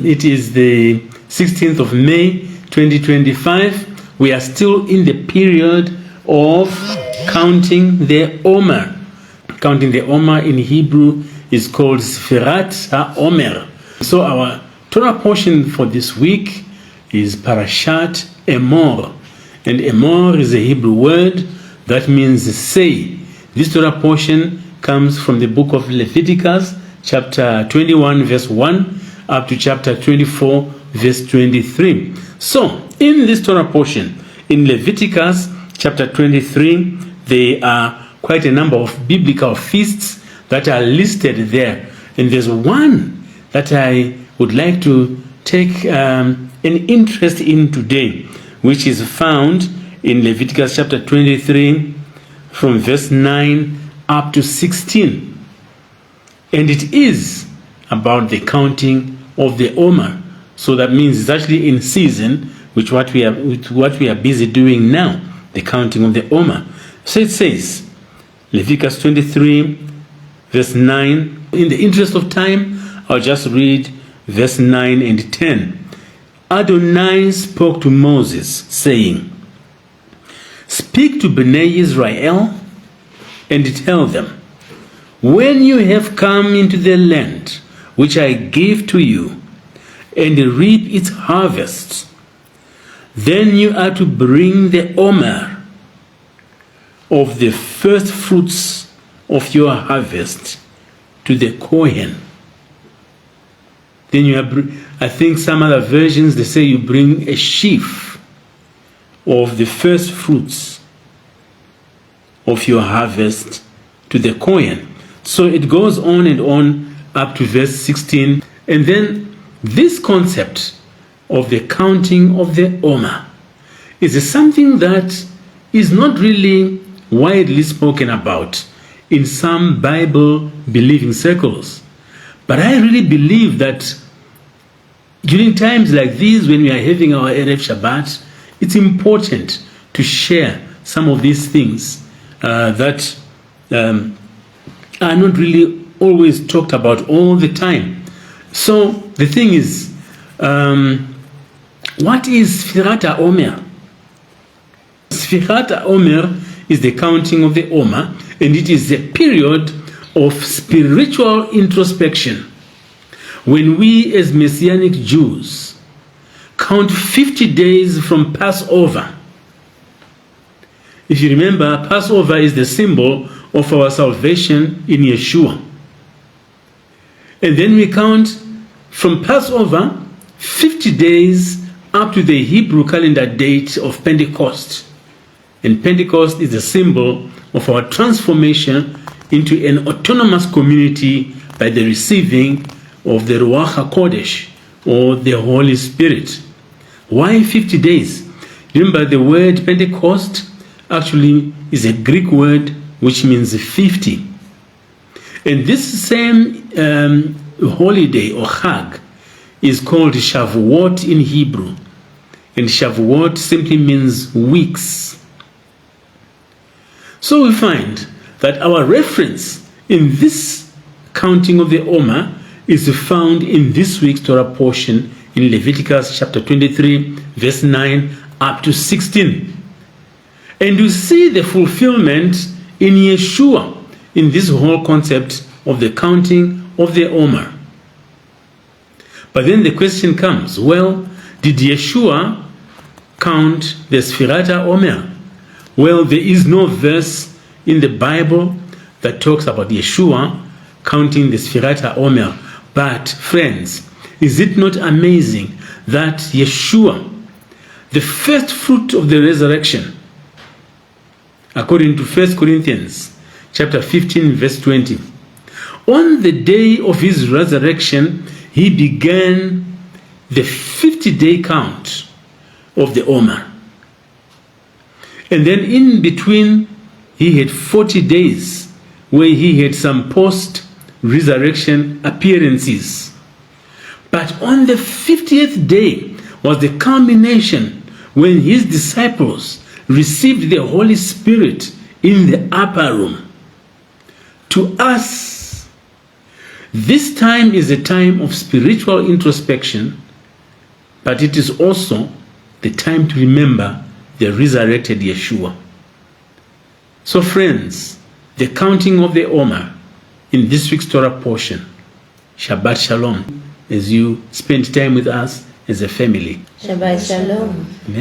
It is the 16th of May 2025. We are still in the period of counting the Omer. Counting the Omer in Hebrew is called Sfirat HaOmer. So our Torah portion for this week is Parashat Emor. And Emor is a Hebrew word that means say. This Torah portion comes from the book of Leviticus, chapter 21, verse 1, up to chapter 24, verse 23. So, in this Torah portion, in Leviticus chapter 23, there are quite a number of biblical feasts that are listed there. And there's one that I would like to take an interest in today, which is found in Leviticus chapter 23, from verse 9 up to 16. And it is about the counting of the Omer. So that means it's actually in season with what we are busy doing now, the counting of the Omer. So it says, Leviticus 23, verse 9. In the interest of time, I'll just read verse 9 and 10. Adonai spoke to Moses, saying, Speak to Bnei Israel and tell them, when you have come into the land which I gave to you, and reap its harvest, then you are to bring the Omer of the first fruits of your harvest to the Kohen. Then you have, I think some other versions, they say you bring a sheaf of the first fruits of your harvest to the Kohen. So it goes on and on up to verse 16. And then this concept of the counting of the Omer is something that is not really widely spoken about in some Bible-believing circles. But I really believe that during times like these, when we are having our Erev Shabbat, it's important to share some of these things that are not really always talked about all the time. So the thing is, what is Sfirat HaOmer? Sfirat HaOmer is the counting of the Omer, and it is a period of spiritual introspection when we as Messianic Jews count 50 days from Passover. If you remember, Passover is the symbol of our salvation in Yeshua. And then we count from Passover 50 days up to the Hebrew calendar date of Pentecost. And Pentecost is the symbol of our transformation into an autonomous community by the receiving of the Ruach HaKodesh, or the Holy Spirit. Why 50 days? Remember, the word Pentecost actually is a Greek word which means 50. And this same holiday or Chag is called Shavuot in Hebrew. And Shavuot simply means weeks. So we find that our reference in this counting of the Omer is found in this week's Torah portion in Leviticus chapter 23, verse 9 up to 16. And you see the fulfillment in Yeshua in this whole concept of the counting of the Omer. But then the question comes, well, did Yeshua count the Sfirat HaOmer? Well, there is no verse in the Bible that talks about Yeshua counting the Sfirat HaOmer. But friends, is it not amazing that Yeshua, the first fruit of the resurrection, according to 1 Corinthians chapter 15, verse 20, on the day of his resurrection, he began the 50-day count of the Omer. And then in between, he had 40 days where he had some post-resurrection appearances. But on the 50th day was the culmination when his disciples received the Holy Spirit in the upper room. To us, This time is a time of spiritual introspection, but it is also the time to remember the resurrected Yeshua. So friends, the counting of the Omer in this week's Torah portion. Shabbat Shalom as you spend time with us as a family. Shabbat Shalom.